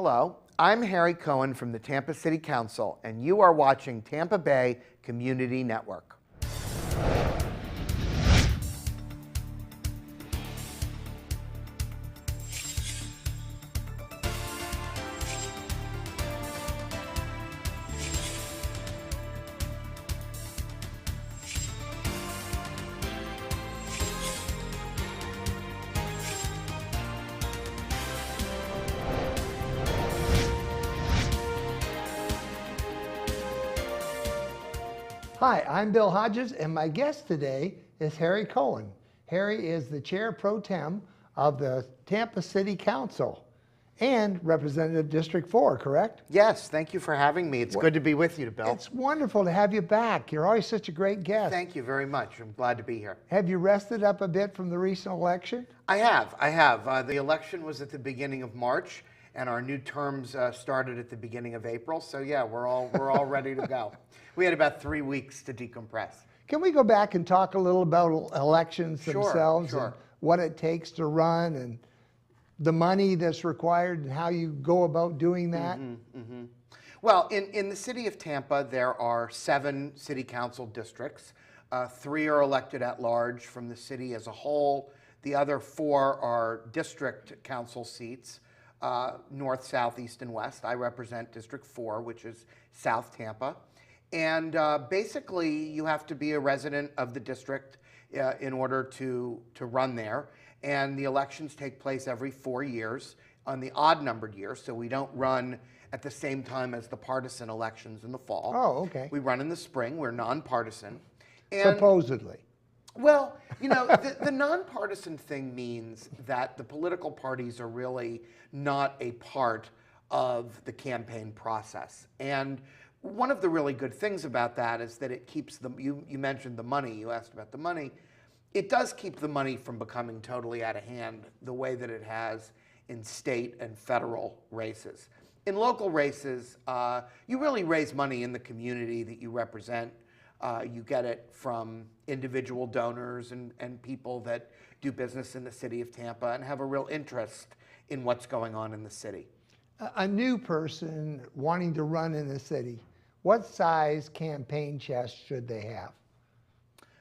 Hello, I'm Harry Cohen from the Tampa City Council, and you are watching Tampa Bay Community Network. Hi, I'm Bill Hodges, and my guest today is Harry Cohen. Harry is the Chair Pro Tem of the Tampa City Council and Representative District 4, correct? Yes, thank you for having me. It's good to be with you, Bill. It's wonderful to have you back. You're always such a great guest. Thank you very much. I'm glad to be here. Have you rested up a bit from the recent election? I have. The election was at the beginning of March, and our new terms started at the beginning of April. So yeah, we're all ready to go. We had about 3 weeks to decompress. Can we go back and talk a little about elections themselves Sure. and what it takes to run and the money that's required and how you go about doing that? Well, in the city of Tampa, there are 7 city council districts. 3 are elected at large from the city as a whole. The other 4 are district council seats, north, south, east, and west. I represent District 4, which is South Tampa. And basically, you have to be a resident of the district in order to run there. And the elections take place every 4 years on the odd-numbered year, so we don't run at the same time as the partisan elections in the fall. Oh, okay. We run in the spring. We're nonpartisan. And, Supposedly. well, you know, the nonpartisan thing means that the political parties are really not a part of the campaign process. And one of the really good things about that is that it keeps you mentioned the money, you asked about the money. It does keep the money from becoming totally out of hand the way that it has in state and federal races. In local races, you really raise money in the community that you represent. You get it from individual donors and people that do business in the city of Tampa and have a real interest in what's going on in the city. A new person wanting to run in the city, what size campaign chest should they have?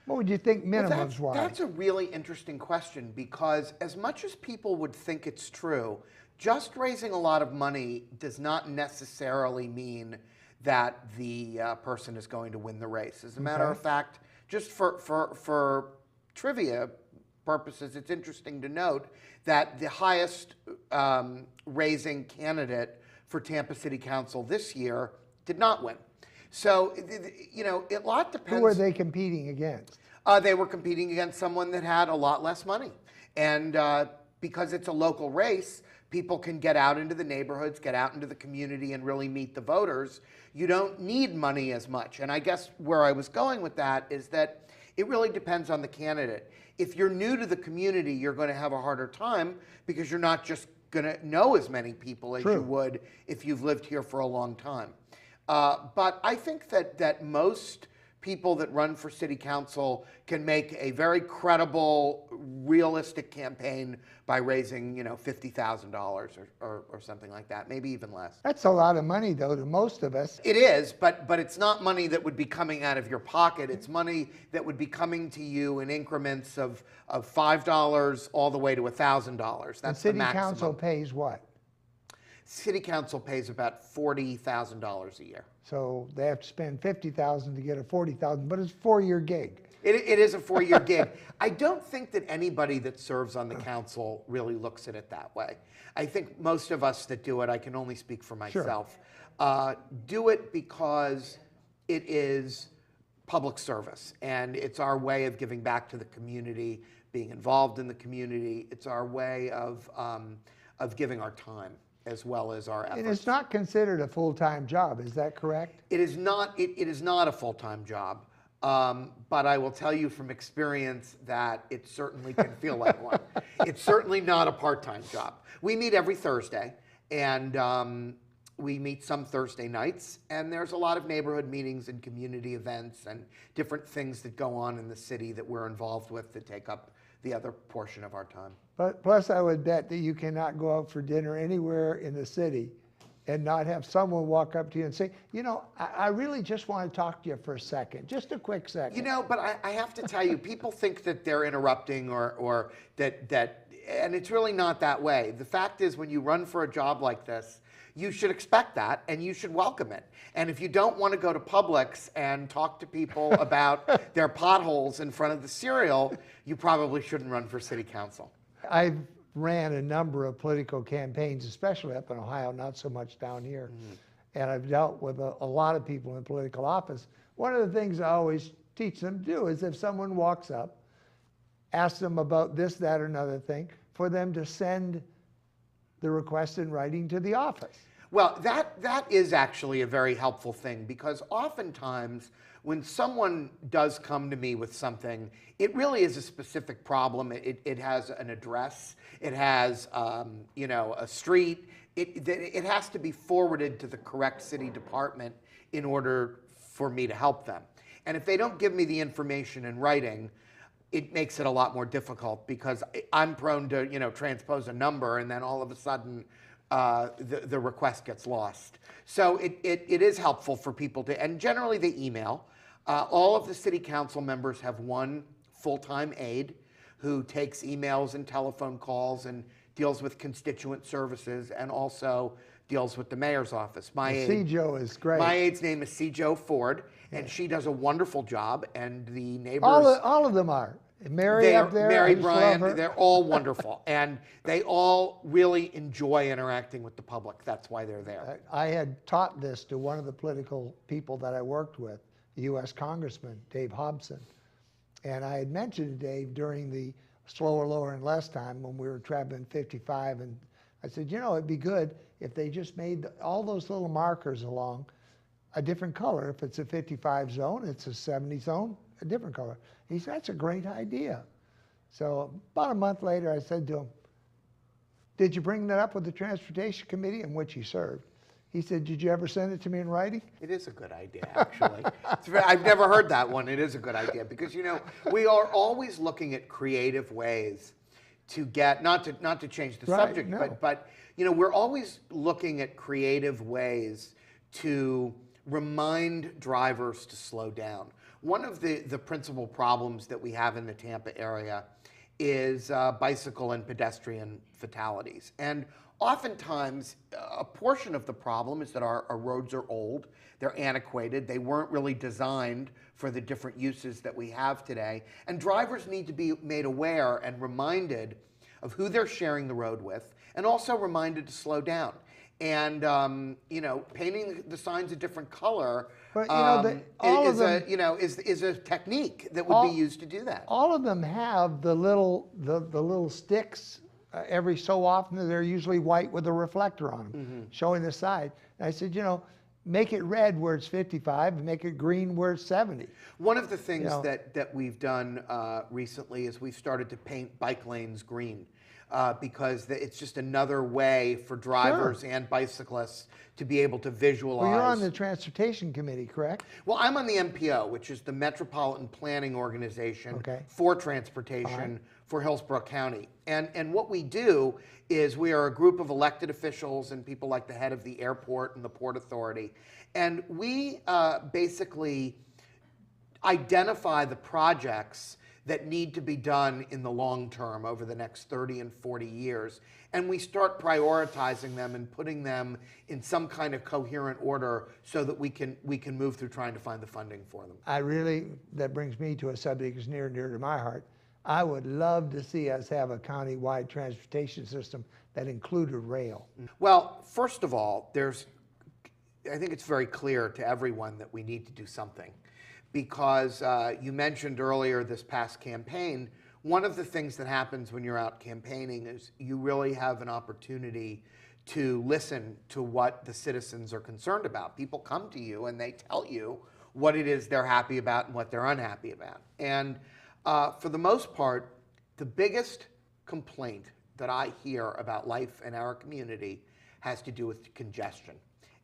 What would you think minimums wise? That's a really interesting question, because as much as people would think it's true, just raising a lot of money does not necessarily mean that the person is going to win the race. As a matter of fact, just for trivia purposes, it's interesting to note that the highest raising candidate for Tampa City Council this year did not win. So, you know, a lot depends. Who are they competing against? They were competing against someone that had a lot less money. And because it's a local race, people can get out into the neighborhoods, get out into the community, and really meet the voters. You don't need money as much. And I guess where I was going with that is that it really depends on the candidate. If you're new to the community, you're going to have a harder time because you're not just going to know as many people as you would if you've lived here for a long time. But I think that most people that run for city council can make a very credible, realistic campaign by raising, you know, $50,000 or something like that, maybe even less. That's a lot of money, though, to most of us. It is, but it's not money that would be coming out of your pocket. It's money that would be coming to you in increments of $5 all the way to $1,000. That's the maximum. City council pays what? City council pays about $40,000 a year. So they have to spend $50,000 to get a $40,000, but it's a 4-year gig. It is a 4-year gig. I don't think that anybody that serves on the council really looks at it that way. I think most of us that do it, I can only speak for myself, do it because it is public service, and it's our way of giving back to the community, being involved in the community. It's our way of giving our time as well as our efforts. And it's not considered a full-time job, is that correct? It is not. It is not a full-time job, but I will tell you from experience that it certainly can feel like one. It's certainly not a part-time job. We meet every Thursday, and we meet some Thursday nights, and there's a lot of neighborhood meetings and community events and different things that go on in the city that we're involved with that take up the other portion of our time. But plus, I would bet that you cannot go out for dinner anywhere in the city and not have someone walk up to you and say, you know, I really just want to talk to you for a second, just a quick second. You know, but I have to tell you, people think that they're interrupting or that, and it's really not that way. The fact is, when you run for a job like this, you should expect that and you should welcome it. And if you don't want to go to Publix and talk to people about their potholes in front of the cereal, you probably shouldn't run for city council. I've ran a number of political campaigns, especially up in Ohio, not so much down here. And I've dealt with a lot of people in political office. One of the things I always teach them to do is if someone walks up, ask them about this, that, or another thing, for them to send the request in writing to the office. Well, that is actually a very helpful thing, because oftentimes when someone does come to me with something, it really is a specific problem. It has an address, it has you know, a street. It has to be forwarded to the correct city department in order for me to help them. And if they don't give me the information in writing, it makes it a lot more difficult, because I'm prone to, you know, transpose a number and then all of a sudden the request gets lost. So it is helpful for people to, and generally they email. All of the city council members have one full-time aide who takes emails and telephone calls and deals with constituent services, and also deals with the mayor's office. My aide, CJO is great. My aide's name is CJO Ford, and she does a wonderful job, and the neighbors... All of them are. Mary up there, Mary, I just Brian, love her. they're all wonderful, and they all really enjoy interacting with the public. That's why they're there. I had taught this to one of the political people that I worked with, the U.S. Congressman, Dave Hobson. And I had mentioned to Dave during the slower, lower, and less time when we were traveling 55, and I said, you know, it'd be good if they just made all those little markers along a different color. If it's a 55 zone, it's a 70 zone, a different color. He said, that's a great idea. So about a month later, I said to him, did you bring that up with the Transportation Committee, in which he served? He said, did you ever send it to me in writing? It is a good idea, actually. I've never heard that one. It is a good idea, because, you know, we are always looking at creative ways to get, not to change the subject, no. but, you know, we're always looking at creative ways to remind drivers to slow down. One of the principal problems that we have in the Tampa area is bicycle and pedestrian fatalities. And oftentimes, a portion of the problem is that our roads are old, they're antiquated, they weren't really designed for the different uses that we have today. And drivers need to be made aware and reminded of who they're sharing the road with, and also reminded to slow down. And you know, painting the signs a different color is a technique that would be used to do that. All of them have the little sticks. Every so often, they're usually white with a reflector on them, showing the side. And I said, you know, make it red where it's 55, and make it green where it's 70. One of the things that we've done recently is we've started to paint bike lanes green. Because it's just another way for drivers and bicyclists to be able to visualize. Well, you're on the Transportation Committee, correct? Well, I'm on the MPO, which is the Metropolitan Planning Organization for Transportation for Hillsborough County. And what we do is we are a group of elected officials and people like the head of the airport and the Port Authority. And we basically identify the projects that need to be done in the long term over the next 30 and 40 years. And we start prioritizing them and putting them in some kind of coherent order so that we can move through trying to find the funding for them. That brings me to a subject that's near and dear to my heart. I would love to see us have a county-wide transportation system that included rail. Well, first of all, I think it's very clear to everyone that we need to do something. Because you mentioned earlier this past campaign, one of the things that happens when you're out campaigning is you really have an opportunity to listen to what the citizens are concerned about. People come to you and they tell you what it is they're happy about and what they're unhappy about. And for the most part, the biggest complaint that I hear about life in our community has to do with congestion.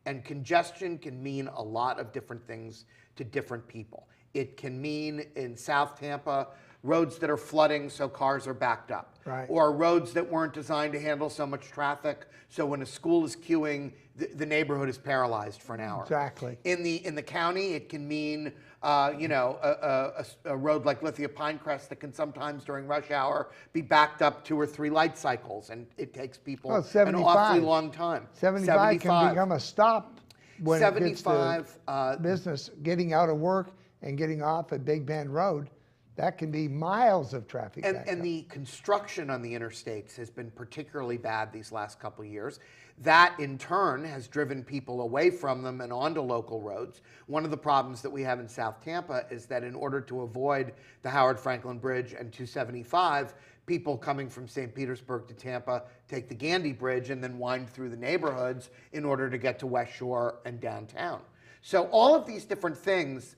And congestion can mean a lot of different things to different people. It can mean in South Tampa, roads that are flooding so cars are backed up, Right. or roads that weren't designed to handle so much traffic, so when a school is queuing, the neighborhood is paralyzed for an hour. Exactly. In the county, it can mean a road like Lithia Pinecrest that can sometimes during rush hour be backed up 2 or 3 light cycles, and it takes people Oh, an 75. awfully long time. 75 can become a stop when it gets 75, to business getting out of work and getting off at Big Bend Road. That can be miles of traffic. And the construction on the interstates has been particularly bad these last couple of years. That in turn has driven people away from them and onto local roads. One of the problems that we have in South Tampa is that in order to avoid the Howard Franklin Bridge and 275, people coming from St. Petersburg to Tampa take the Gandy Bridge and then wind through the neighborhoods in order to get to West Shore and downtown. So all of these different things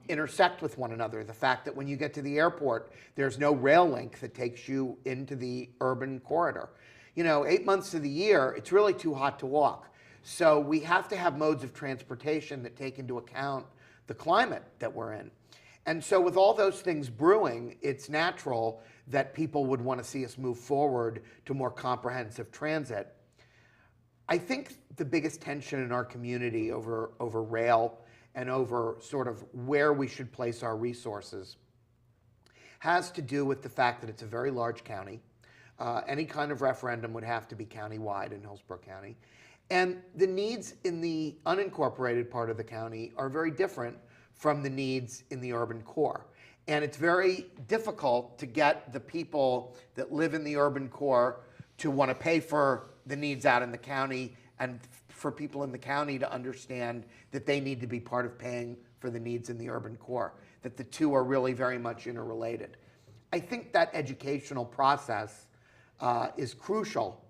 intersect with one another. The fact that when you get to the airport, there's no rail link that takes you into the urban corridor. 8 months of the year, it's really too hot to walk. So we have to have modes of transportation that take into account the climate that we're in. And so with all those things brewing, it's natural that people would want to see us move forward to more comprehensive transit. I think the biggest tension in our community over rail and over sort of where we should place our resources has to do with the fact that it's a very large county. Any kind of referendum would have to be county-wide in Hillsborough County. And the needs in the unincorporated part of the county are very different from the needs in the urban core. And it's very difficult to get the people that live in the urban core to want to pay for the needs out in the county, and for people in the county to understand that they need to be part of paying for the needs in the urban core, that the two are really very much interrelated. I think that educational process is crucial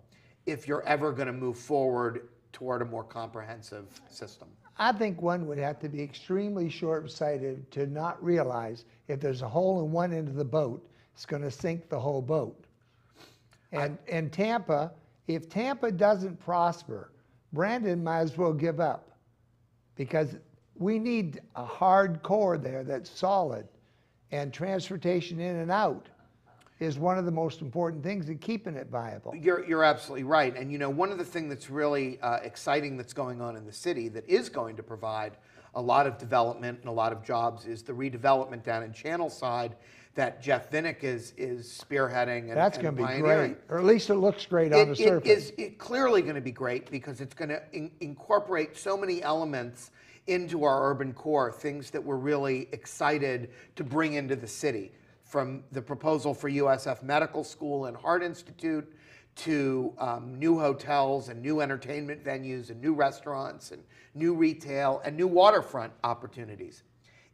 if you're ever going to move forward toward a more comprehensive system. I think one would have to be extremely short-sighted to not realize if there's a hole in one end of the boat, it's going to sink the whole boat. And Tampa, if Tampa doesn't prosper, Brandon might as well give up, because we need a hard core there that's solid, and transportation in and out is one of the most important things in keeping it viable. You're absolutely right. And one of the things that's really exciting that's going on in the city that is going to provide a lot of development and a lot of jobs is the redevelopment down in Channelside that Jeff Vinnick is spearheading and That's going to be pioneering. great, or at least it looks great on the surface. It's clearly going to be great because it's going to incorporate so many elements into our urban core, things that we're really excited to bring into the city. From the proposal for USF Medical School and Heart Institute to new hotels and new entertainment venues and new restaurants and new retail and new waterfront opportunities.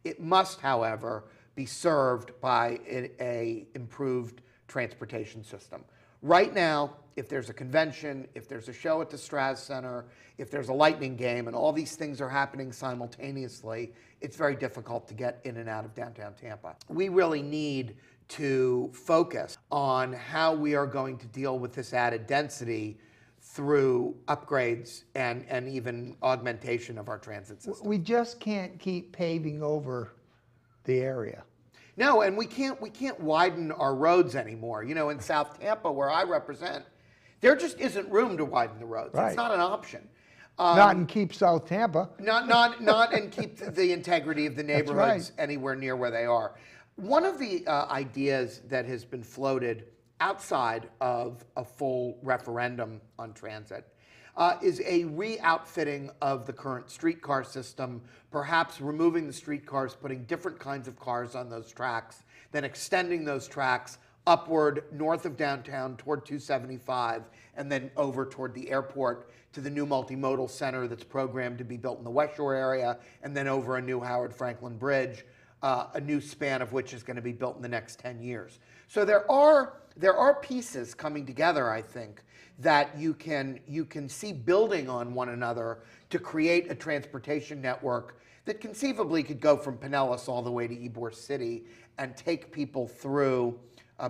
It must, however, be served by a improved transportation system. Right now, if there's a convention, if there's a show at the Strass Center, if there's a lightning game, and all these things are happening simultaneously, it's very difficult to get in and out of downtown Tampa. We really need to focus on how we are going to deal with this added density through upgrades and even augmentation of our transit system. We just can't keep paving over the area. No, and we can't widen our roads anymore. In South Tampa, where I represent, there just isn't room to widen the roads. Right. It's not an option. Not in Keep South Tampa. Not and keep the integrity of the neighborhoods right. anywhere near where they are. One of the ideas that has been floated outside of a full referendum on transit is a re-outfitting of the current streetcar system, perhaps removing the streetcars, putting different kinds of cars on those tracks, then extending those tracks upward north of downtown toward 275, and then over toward the airport to the new multimodal center that's programmed to be built in the West Shore area, and then over a new Howard Franklin Bridge, a new span of which is going to be built in the next 10 years. So there are pieces coming together, I think, that you can see building on one another to create a transportation network that conceivably could go from Pinellas all the way to Ybor City and take people through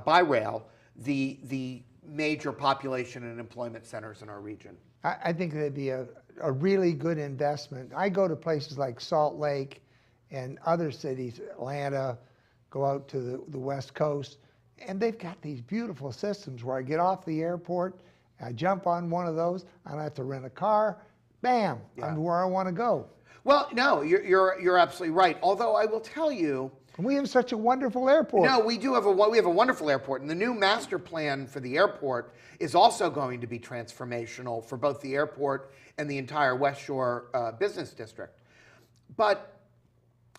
by rail the major population and employment centers in our region. I think that'd be a really good investment. I go to places like Salt Lake and other cities, Atlanta, go out to the West Coast, and they've got these beautiful systems where I get off the airport, I jump on one of those, I don't have to rent a car, bam, I'm where I want to go. Well, no, you're absolutely right. Although I will tell you, And we have such a wonderful airport. no, we have a wonderful airport, and the new master plan for the airport is also going to be transformational for both the airport and the entire West Shore business district. But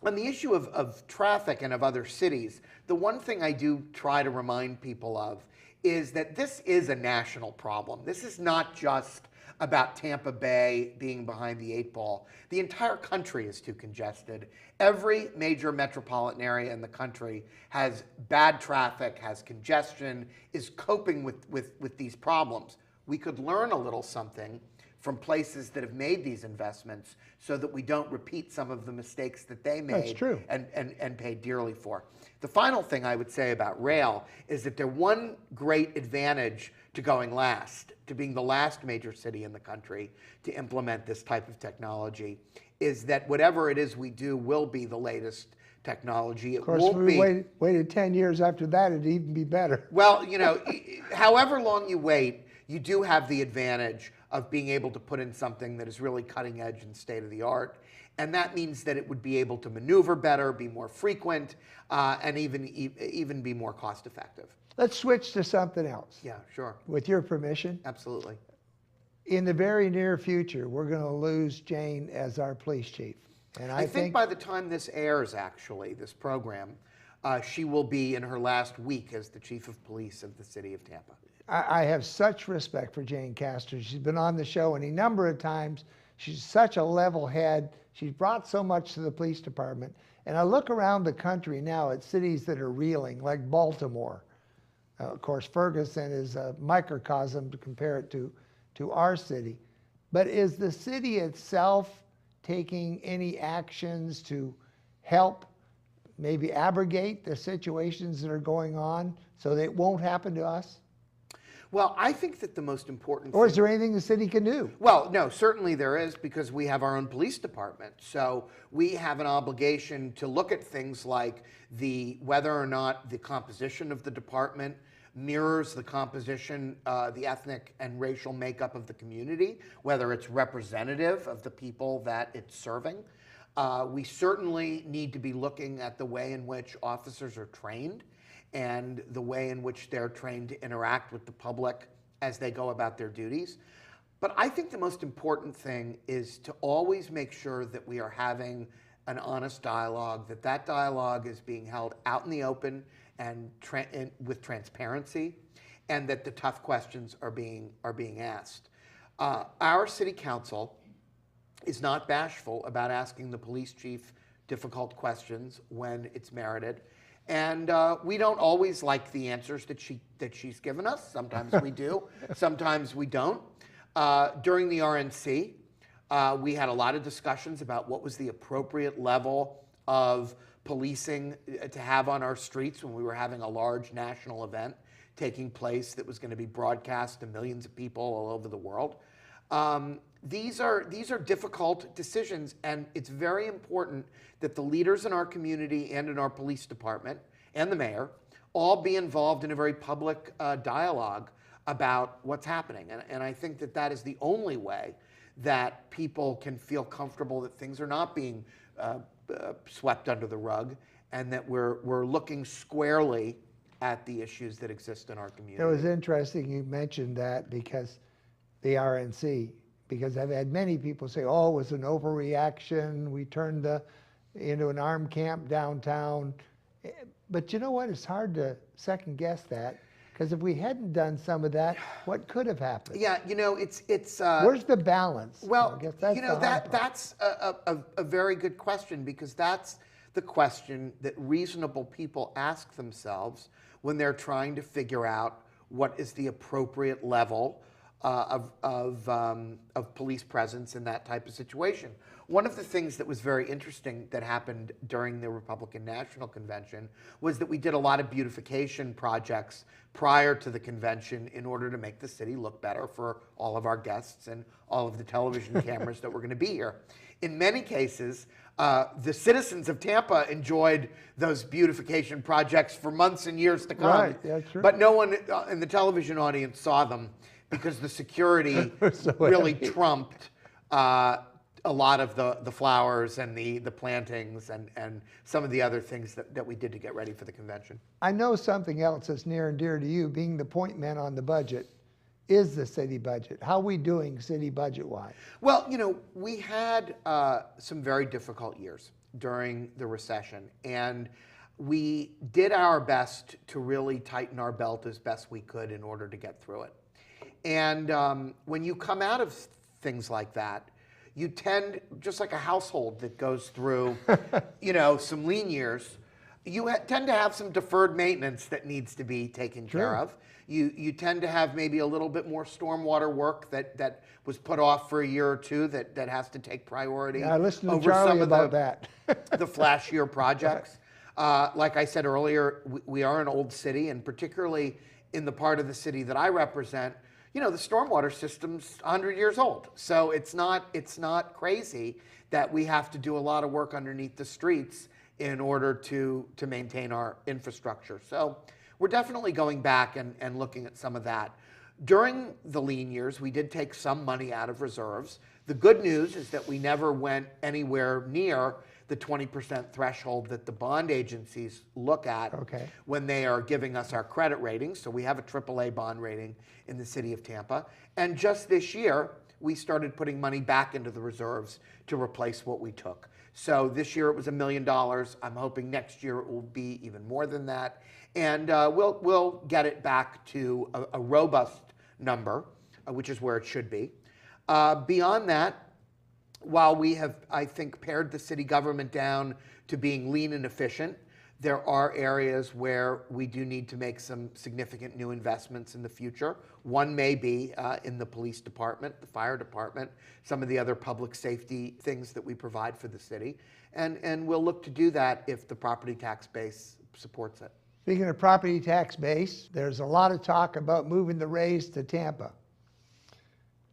on the issue of traffic and of other cities, the one thing I do try to remind people of is that this is a national problem. This is not just about Tampa Bay being behind the 8 ball. The entire country is too congested. Every major metropolitan area in the country has bad traffic, has congestion, is coping with these problems. We could learn a little something from places that have made these investments so that we don't repeat some of the mistakes that they made. That's true. And paid dearly for. The final thing I would say about rail is that there's one great advantage to going last, to being the last major city in the country to implement this type of technology, is that whatever it is we do will be the latest technology. It Of course, won't if we waited 10 years after that, it'd even be better. Well, you know, however long you wait, you do have the advantage of being able to put in something that is really cutting edge and state of the art. And that means that it would be able to maneuver better, be more frequent, and even be more cost effective. Let's switch to something else. Yeah, sure. With your permission. Absolutely. In the very near future, we're going to lose Jane as our police chief. And I think by the time this airs, actually, this program, she will be in her last week as the chief of police of the city of Tampa. I have such respect for Jane Castor. She's been on the show any number of times. She's such a level head. She's brought so much to the police department. And I look around the country now at cities that are reeling, like Baltimore. Of course, Ferguson is a microcosm to compare it to our city. But is the city itself taking any actions to help maybe abrogate the situations that are going on so that it won't happen to us? Well, I think that the most important Or is there anything the city can do? Well, no, certainly there is, because we have our own police department. So we have an obligation to look at things like whether or not the composition of the department mirrors the composition, the ethnic and racial makeup of the community, whether it's representative of the people that it's serving. We certainly need to be looking at the way in which officers are trained and the way in which they're trained to interact with the public as they go about their duties. But I think the most important thing is to always make sure that we are having an honest dialogue, that dialogue is being held out in the open and with transparency, and that the tough questions are being asked. Our city council is not bashful about asking the police chief difficult questions when it's merited. And we don't always like the answers that she's given us. Sometimes we do, sometimes we don't. During the RNC, we had a lot of discussions about what was the appropriate level of policing to have on our streets when we were having a large national event taking place that was going to be broadcast to millions of people all over the world. These are difficult decisions, and it's very important that the leaders in our community and in our police department and the mayor all be involved in a very public dialogue about what's happening. And I think that is the only way that people can feel comfortable that things are not being swept under the rug, and that we're looking squarely at the issues that exist in our community. It was interesting you mentioned that, because the RNC, because I've had many people say, oh, it was an overreaction, we turned into an armed camp downtown. But you know what, it's hard to second guess that, because if we hadn't done some of that, what could have happened? Yeah, you know, it's where's the balance? Well, I guess that's you know, the hard part. that's a very good question, because that's the question that reasonable people ask themselves when they're trying to figure out what is the appropriate level of police presence in that type of situation. One of the things that was very interesting that happened during the Republican National Convention was that we did a lot of beautification projects prior to the convention in order to make the city look better for all of our guests and all of the television cameras that were going to be here. In many cases, the citizens of Tampa enjoyed those beautification projects for months and years to come. Right, that's true. But no one in the television audience saw them because the security So really heavy. trumped a lot of the flowers and the plantings and some of the other things that we did to get ready for the convention. I know something else that's near and dear to you, being the point man on the budget, is the city budget. How are we doing city budget-wise? Well, you know, we had some very difficult years during the recession, and we did our best to really tighten our belt as best we could in order to get through it. And when you come out of things like that, you tend, just like a household that goes through, you know, some lean years, you tend to have some deferred maintenance that needs to be taken care of. You tend to have maybe a little bit more stormwater work that was put off for a year or two that has to take priority. Yeah, I listened to over Charlie some of about that. the flashier projects. Like I said earlier, we are an old city, and particularly in the part of the city that I represent, you know, the stormwater system's 100 years old. So it's not crazy that we have to do a lot of work underneath the streets in order to maintain our infrastructure. So we're definitely going back and looking at some of that. During the lean years, we did take some money out of reserves. The good news is that we never went anywhere near the 20% threshold that the bond agencies look at when they are giving us our credit ratings. So we have a AAA bond rating in the city of Tampa. And just this year, we started putting money back into the reserves to replace what we took. So this year it was $1 million. I'm hoping next year it will be even more than that. And we'll get it back to a robust number, which is where it should be. Beyond that, while we have, I think, pared the city government down to being lean and efficient, there are areas where we do need to make some significant new investments in the future. One may be in the police department, the fire department, some of the other public safety things that we provide for the city. And we'll look to do that if the property tax base supports it. Speaking of property tax base, there's a lot of talk about moving the raise to Tampa.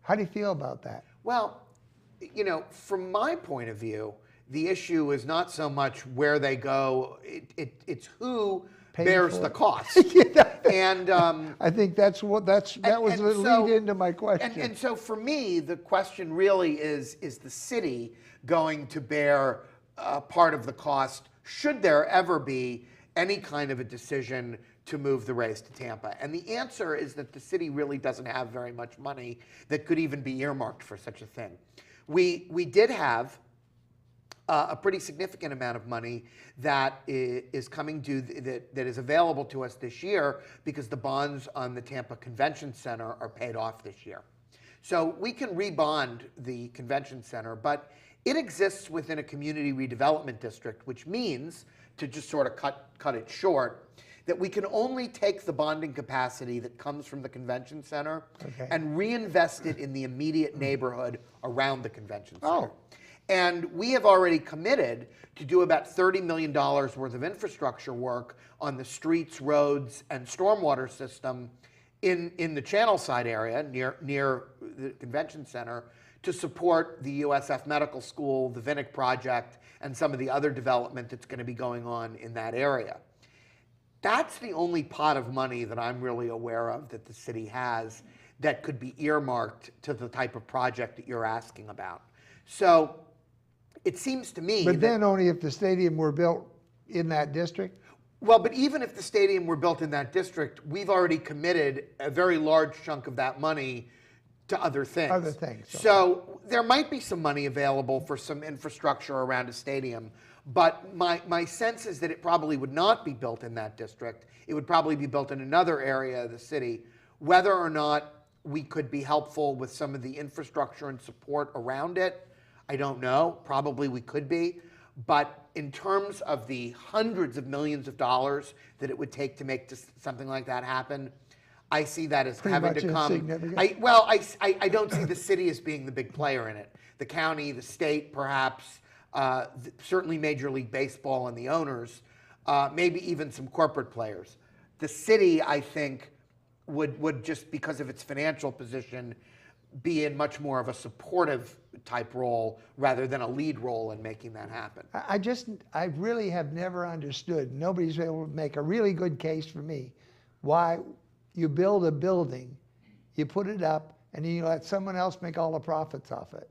How do you feel about that? Well, you know, from my point of view, the issue is not so much where they go, it's who bears the cost. And I think that was the lead into my question. And so for me, the question really is the city going to bear part of the cost should there ever be any kind of a decision to move the race to Tampa? And the answer is that the city really doesn't have very much money that could even be earmarked for such a thing. We did have a pretty significant amount of money that is coming due, that is available to us this year because the bonds on the Tampa Convention Center are paid off this year. So we can rebond the convention center, but it exists within a community redevelopment district, which means, to just sort of cut it short, that we can only take the bonding capacity that comes from the convention center and reinvest it in the immediate neighborhood around the convention center. And we have already committed to do about $30 million worth of infrastructure work on the streets, roads, and stormwater system in the Channel Side area near the convention center to support the USF Medical School, the Vinnick project, and some of the other development that's going to be going on in that area. That's the only pot of money that I'm really aware of that the city has that could be earmarked to the type of project that you're asking about. So it seems to me But then only if the stadium were built in that district? Well, but even if the stadium were built in that district, we've already committed a very large chunk of that money to other things. Other things. So there might be some money available for some infrastructure around a stadium, but my sense is that it probably would not be built in that district. It would probably be built in another area of the city. Whether or not we could be helpful with some of the infrastructure and support around it, I don't know. Probably we could be. But in terms of the hundreds of millions of dollars that it would take to make something like that happen, I see that as Pretty having much to come. insignificant. I don't see the city as being the big player in it. The county, the state, perhaps, certainly Major League Baseball and the owners, maybe even some corporate players. The city, I think, would just because of its financial position, be in much more of a supportive type role rather than a lead role in making that happen. I really have never understood, nobody's able to make a really good case for me, why you build a building, you put it up, and then you let someone else make all the profits off it.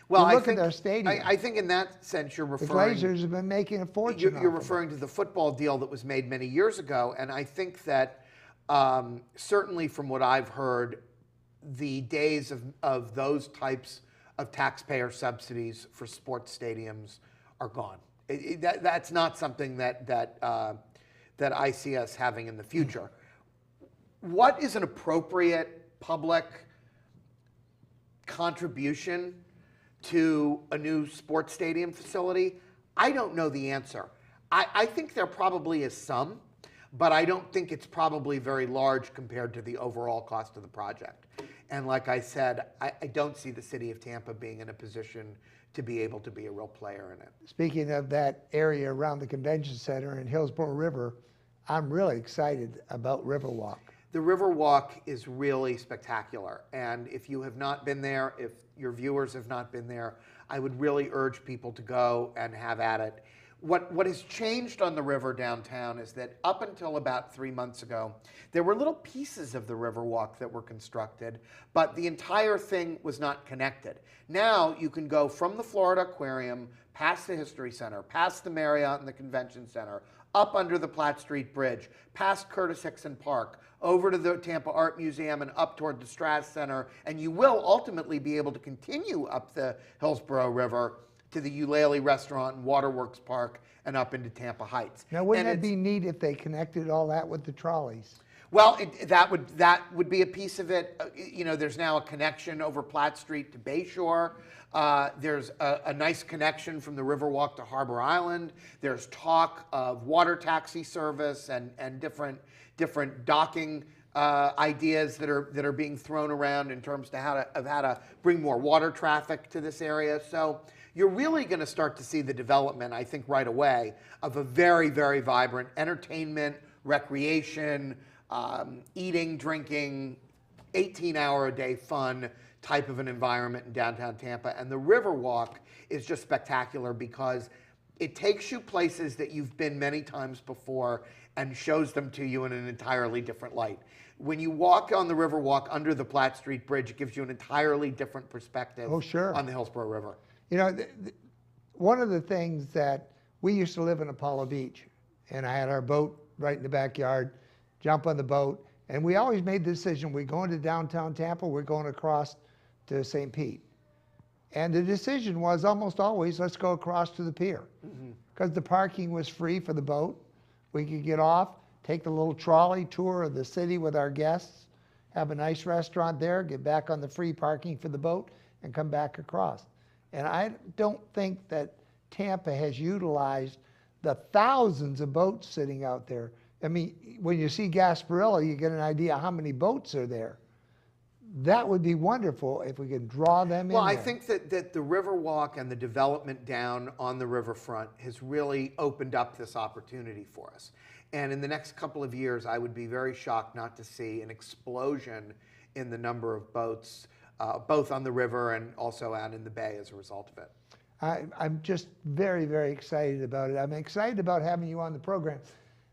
Well, you I look think, at their stadium. I think in that sense you're The referring. Glazers have been making a fortune. You're off of referring to the football deal that was made many years ago, and I think that certainly from what I've heard, the days of those types of taxpayer subsidies for sports stadiums are gone. That's not something that I see us having in the future. What is an appropriate public contribution to a new sports stadium facility? I don't know the answer. I think there probably is some, but I don't think it's probably very large compared to the overall cost of the project. And like I said, I don't see the city of Tampa being in a position to be able to be a real player in it. Speaking of that area around the convention center and Hillsborough River, I'm really excited about Riverwalk. The Riverwalk is really spectacular, and if you have not been there, if your viewers have not been there, I would really urge people to go and have at it. What has changed on the river downtown is that up until about 3 months ago, there were little pieces of the Riverwalk that were constructed, but the entire thing was not connected. Now you can go from the Florida Aquarium, past the History Center, past the Marriott and the Convention Center, up under the Platte Street Bridge, past Curtis Hickson Park, over to the Tampa Art Museum and up toward the Strass Center, and you will ultimately be able to continue up the Hillsborough River to the Eulalie Restaurant and Waterworks Park and up into Tampa Heights. Now, wouldn't that be neat if they connected all that with the trolleys? Well, that would be a piece of it. You know, there's now a connection over Platte Street to Bayshore. There's a nice connection from the Riverwalk to Harbor Island. There's talk of water taxi service and different docking ideas that are being thrown around in terms of how to bring more water traffic to this area. So you're really going to start to see the development, I think, right away of a very, very vibrant entertainment, recreation, eating, drinking, 18-hour-a-day fun type of an environment in downtown Tampa. And the Riverwalk is just spectacular because it takes you places that you've been many times before and shows them to you in an entirely different light. When you walk on the Riverwalk under the Platte Street Bridge, it gives you an entirely different perspective on the Hillsborough River. You know, one of the things that we used to live in Apollo Beach, and I had our boat right in the backyard, jump on the boat, and we always made the decision, we're going to downtown Tampa, we're going across to St. Pete. And the decision was almost always, let's go across to the pier. Because the parking was free for the boat. We could get off, take the little trolley tour of the city with our guests, have a nice restaurant there, get back on the free parking for the boat, and come back across. And I don't think that Tampa has utilized the thousands of boats sitting out there. I mean, when you see Gasparilla, you get an idea how many boats are there. That would be wonderful if we could draw them in. Well, I think that the Riverwalk and the development down on the riverfront has really opened up this opportunity for us. And in the next couple of years, I would be very shocked not to see an explosion in the number of boats, both on the river and also out in the bay as a result of it. I'm just very, very excited about it. I'm excited about having you on the program.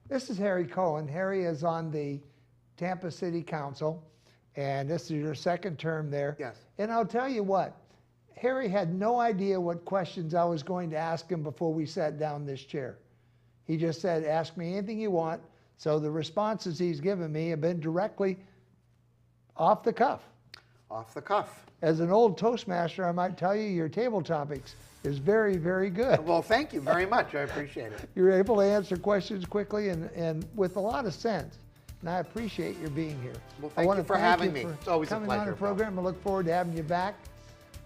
This is Harry Cohen. Harry is on the Tampa City Council, and this is your second term there. Yes. And I'll tell you what, Harry had no idea what questions I was going to ask him before we sat down in this chair. He just said, ask me anything you want. So the responses he's given me have been directly off the cuff. Off the cuff. As an old Toastmaster, I might tell you your table topics is very, very good. Well, thank you very much. I appreciate it. You're able to answer questions quickly and with a lot of sense. And I appreciate your being here. Well, thank you for having me. It's always a coming pleasure. on the program. I look forward to having you back.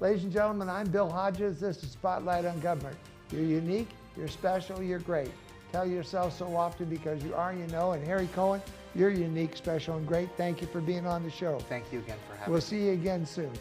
Ladies and gentlemen, I'm Bill Hodges. This is Spotlight on Government. You're unique, you're special, you're great. Tell yourself so often because you are, you know, and Harry Cohen You're unique, special, and great. Thank you for being on the show. Thank you again for having We'll me. see you again soon.